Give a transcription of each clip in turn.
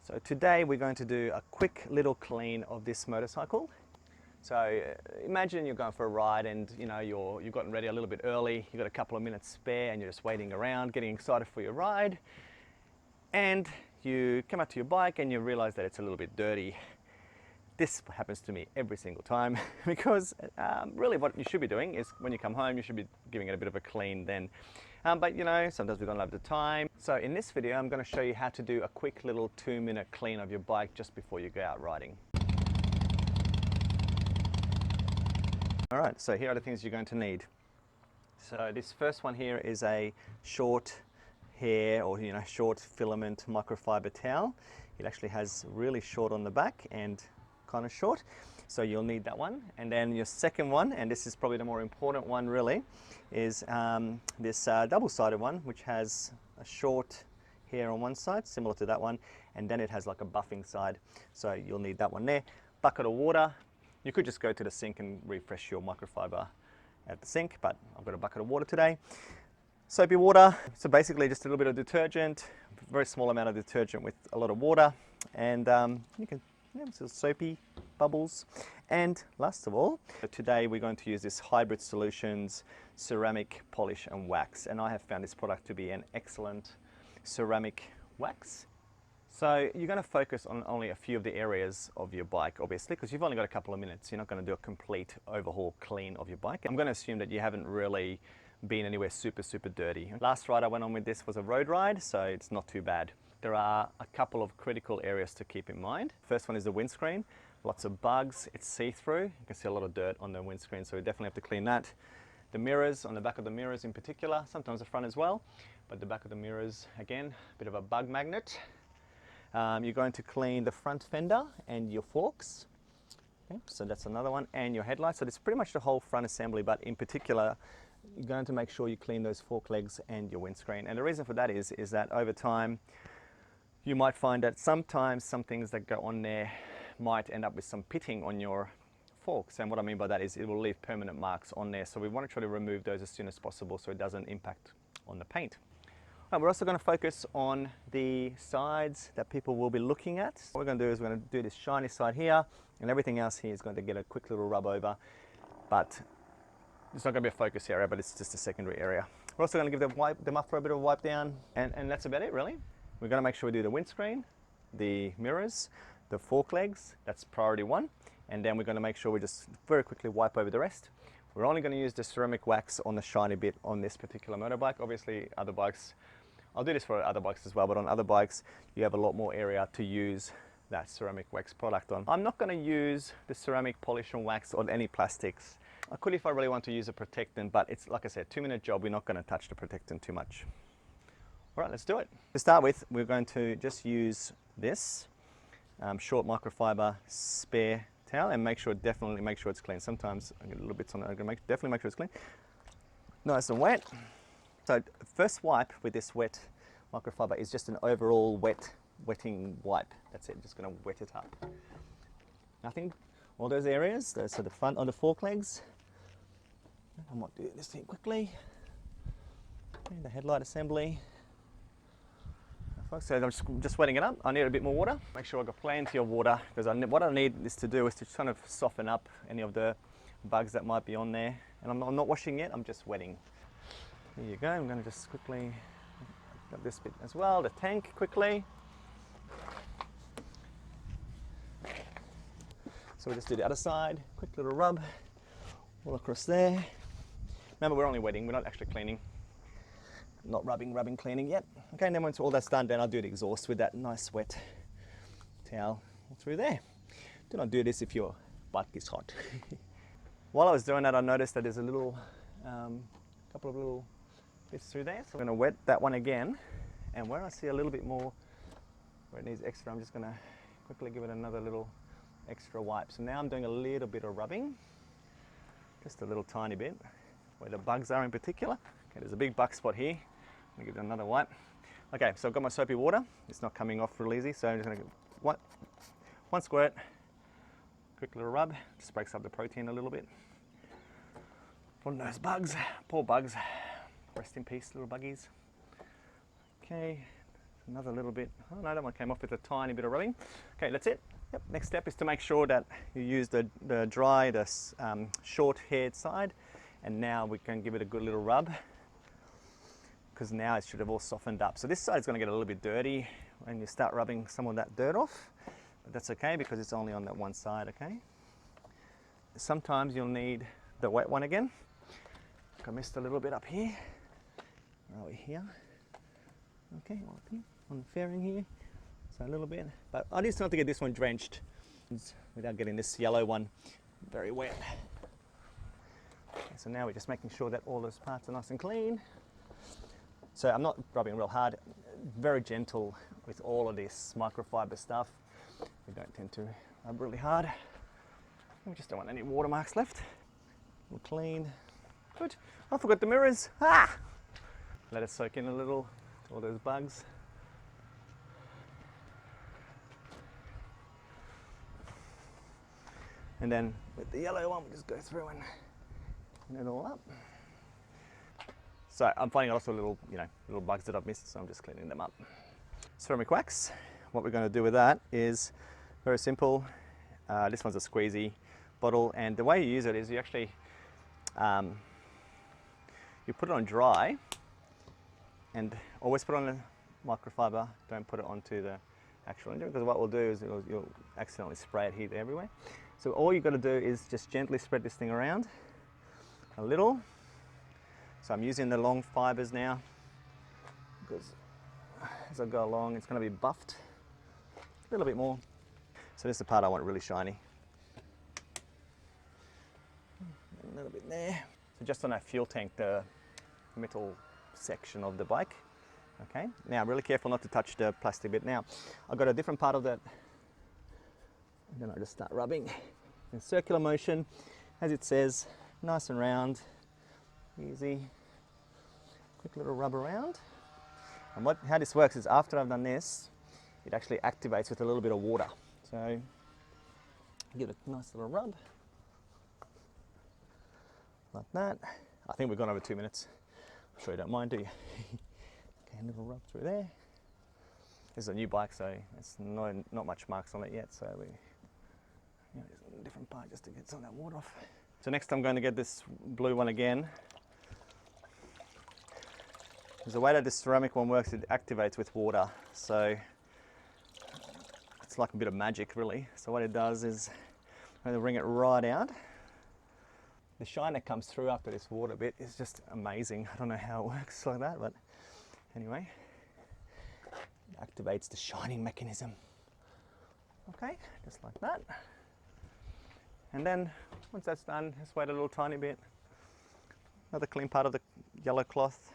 So today we're going to do a quick little clean of this motorcycle. So imagine you're going for a ride and you've gotten ready a little bit early, you've got a couple of minutes spare and you're just waiting around, getting excited for your ride. And you come up to your bike and you realize that it's a little bit dirty. This happens to me every single time because really what you should be doing is when you come home, you should be giving it a bit of a clean then. But sometimes we don't have the time. So in this video, I'm going to show you how to do a quick little 2-minute clean of your bike just before you go out riding. All right, so here are the things you're going to need. So this first one here is a short hair or short filament microfiber towel. It actually has really short on the back and kind of short. So you'll need that one. And then your second one, and this is probably the more important one really, is this double-sided one, which has a short hair on one side, similar to that one, and then it has like a buffing side. So you'll need that one there. Bucket of water. You could just go to the sink and refresh your microfiber at the sink, but I've got a bucket of water today. Soapy water, so basically just a little bit of detergent, a very small amount of detergent with a lot of water, and you can so soapy bubbles. And last of all, today we're going to use this Hybrid Solutions ceramic polish and wax, and I have found this product to be an excellent ceramic wax. So you're going to focus on only a few of the areas of your bike, obviously, because you've only got a couple of minutes. You're not going to do a complete overhaul clean of your bike. I'm going to assume that you haven't really been anywhere super dirty. Last ride I went on with this was a road ride, so it's not too bad. There are a couple of critical areas to keep in mind. First one is the windscreen. Lots of bugs, it's see-through. You can see a lot of dirt on the windscreen, so we definitely have to clean that. The mirrors, on the back of the mirrors in particular, sometimes the front as well, but the back of the mirrors, again, a bit of a bug magnet. You're going to clean the front fender and your forks. Okay, so that's another one, and your headlights. So it's pretty much the whole front assembly, but in particular, you're going to make sure you clean those fork legs and your windscreen. And the reason for that is that over time, you might find that sometimes some things that go on there might end up with some pitting on your forks. And what I mean by that is it will leave permanent marks on there. So we want to try to remove those as soon as possible so it doesn't impact on the paint. Right, we're also going to focus on the sides that people will be looking at. What we're going to do is we're going to do this shiny side here, and everything else here is going to get a quick little rub over. But it's not going to be a focus area, but it's just a secondary area. We're also going to give the muffler a bit of a wipe down, and that's about it really. We're going to make sure we do the windscreen, the mirrors, the fork legs, that's priority 1, and then we're going to make sure we just very quickly wipe over the rest. We're only going to use the ceramic wax on the shiny bit on this particular motorbike. Obviously other bikes, I'll do this for other bikes as well, but on other bikes you have a lot more area to use that ceramic wax product on. I'm not going to use the ceramic polish and wax on any plastics. I could if I really want to use a protectant, but it's like I said, 2-minute job, we're not going to touch the protectant too much. All right, let's do it. To start with, we're going to just use this short microfiber spare towel and definitely make sure it's clean. Sometimes I get little bits on it. I'm going to definitely make sure it's clean. Nice and wet. So first wipe with this wet microfiber is just an overall wetting wipe. That's it, just going to wet it up. Nothing, all those areas, so the front on the fork legs. I might do this here quickly. And the headlight assembly. So I'm just wetting it up. I need a bit more water. Make sure I've got plenty of water, because what I need this to do is to kind of soften up any of the bugs that might be on there. And I'm not washing yet, I'm just wetting. There you go. I'm going to just quickly grab this bit as well, the tank quickly. So we'll just do the other side, quick little rub all across there. Remember, we're only wetting, we're not actually cleaning. Not rubbing, cleaning yet. Okay, and then once all that's done, then I'll do the exhaust with that nice wet towel through there. Do not do this if your bike is hot. While I was doing that, I noticed that there's a little, couple of little bits through there. So I'm gonna wet that one again. And where I see a little bit more, where it needs extra, I'm just gonna quickly give it another little extra wipe. So now I'm doing a little bit of rubbing, just a little tiny bit, where the bugs are in particular. Okay, there's a big bug spot here. I'm gonna give it another wipe. Okay, so I've got my soapy water. It's not coming off real easy, so I'm just gonna give one squirt, quick little rub, just breaks up the protein a little bit. One of those bugs, poor bugs. Rest in peace, little buggies. Okay, another little bit. Oh no, that one came off with a tiny bit of rubbing. Okay, that's it. Yep. Next step is to make sure that you use the dry, short haired side, and now we can give it a good little rub, because now it should have all softened up. So this side is going to get a little bit dirty when you start rubbing some of that dirt off, but that's okay because it's only on that one side, okay? Sometimes you'll need the wet one again. I missed a little bit up here. Where are we here? Okay, up here on the fairing here. So a little bit, but I just want to get this one drenched without getting this yellow one very wet. Okay, so now we're just making sure that all those parts are nice and clean. So I'm not rubbing real hard, very gentle with all of this microfiber stuff. We don't tend to rub really hard. We just don't want any watermarks left. We'll clean. Good. I forgot the mirrors. Ah! Let it soak in a little, all those bugs. And then with the yellow one, we'll just go through and clean it all up. So I'm finding lots of little, little bugs that I've missed, so I'm just cleaning them up. Ceramic wax. What we're going to do with that is very simple. This one's a squeezy bottle, and the way you use it is you actually you put it on dry, and always put it on the microfiber. Don't put it onto the actual engine, because what we'll do is you'll accidentally spray it heat everywhere. So all you've got to do is just gently spread this thing around a little. So I'm using the long fibers now, because as I go along it's going to be buffed a little bit more. So this is the part I want really shiny. A little bit there. So just on that fuel tank, the metal section of the bike. Okay, now really careful not to touch the plastic bit. Now I've got a different part of that, and then I just start rubbing in circular motion, as it says, nice and round, easy, quick little rub around. And how this works is after I've done this, it actually activates with a little bit of water. So give it a nice little rub, like that. I think we've gone over 2 minutes. I'm sure you don't mind, do you? Okay, a little rub through there. This is a new bike, so it's not much marks on it yet, so just a different part just to get some of that water off. So next I'm going to get this blue one again. Because the way that this ceramic one works, it activates with water, so it's like a bit of magic really. So what it does is I'm going to wring it right out. The shine that comes through after this water bit is just amazing. I don't know how it works like that, but anyway, it activates the shining mechanism. Okay, just like that. And then once that's done, just wait a little tiny bit. Another clean part of the yellow cloth.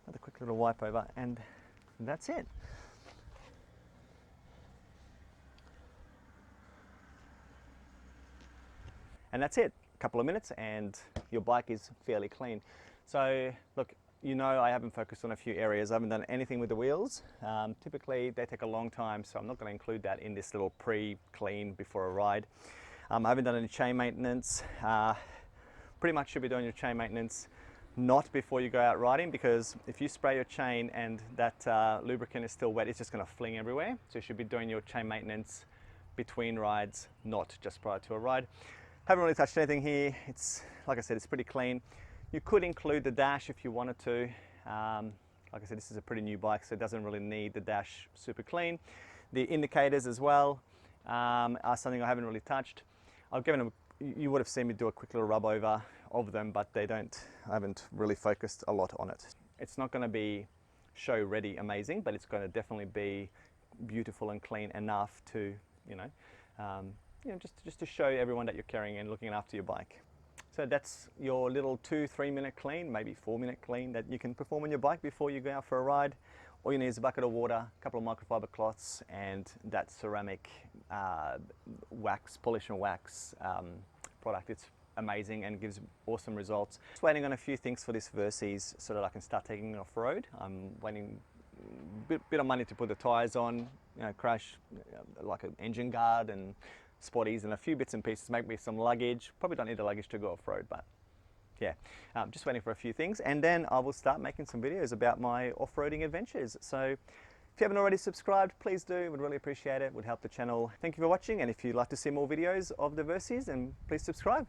Another quick little wipe over, and that's it. And that's it. A couple of minutes and your bike is fairly clean. So look, I haven't focused on a few areas. I haven't done anything with the wheels. Typically they take a long time, so I'm not going to include that in this little pre-clean before a ride. I haven't done any chain maintenance. Pretty much should be doing your chain maintenance not before you go out riding, because if you spray your chain and that lubricant is still wet, it's just going to fling everywhere. So you should be doing your chain maintenance between rides, not just prior to a ride. Haven't really touched anything here. It's, like I said, it's pretty clean. You could include the dash if you wanted to. Like I said, this is a pretty new bike, so it doesn't really need the dash super clean. The indicators as well are something I haven't really touched. I've given them, you would have seen me do a quick little rub over of them, but I haven't really focused a lot on it. It's not going to be show ready amazing, but it's going to definitely be beautiful and clean enough to, just to show everyone that you're carrying and looking after your bike. So that's your little 2-3 minute clean, maybe 4 minute clean that you can perform on your bike before you go out for a ride. All you need is a bucket of water, a couple of microfiber cloths, and that ceramic wax, polish and wax product. It's amazing and gives awesome results. Just waiting on a few things for this Versys so that I can start taking it off road. I'm waiting a bit of money to put the tyres on, crash like an engine guard and spotties and a few bits and pieces, make me some luggage. Probably don't need the luggage to go off road, but yeah, just waiting for a few things, and then I will start making some videos about my off-roading adventures. So if you haven't already subscribed, please do. Would really appreciate it. Would help the channel. Thank you for watching, and if you'd like to see more videos of the Versys, then please subscribe.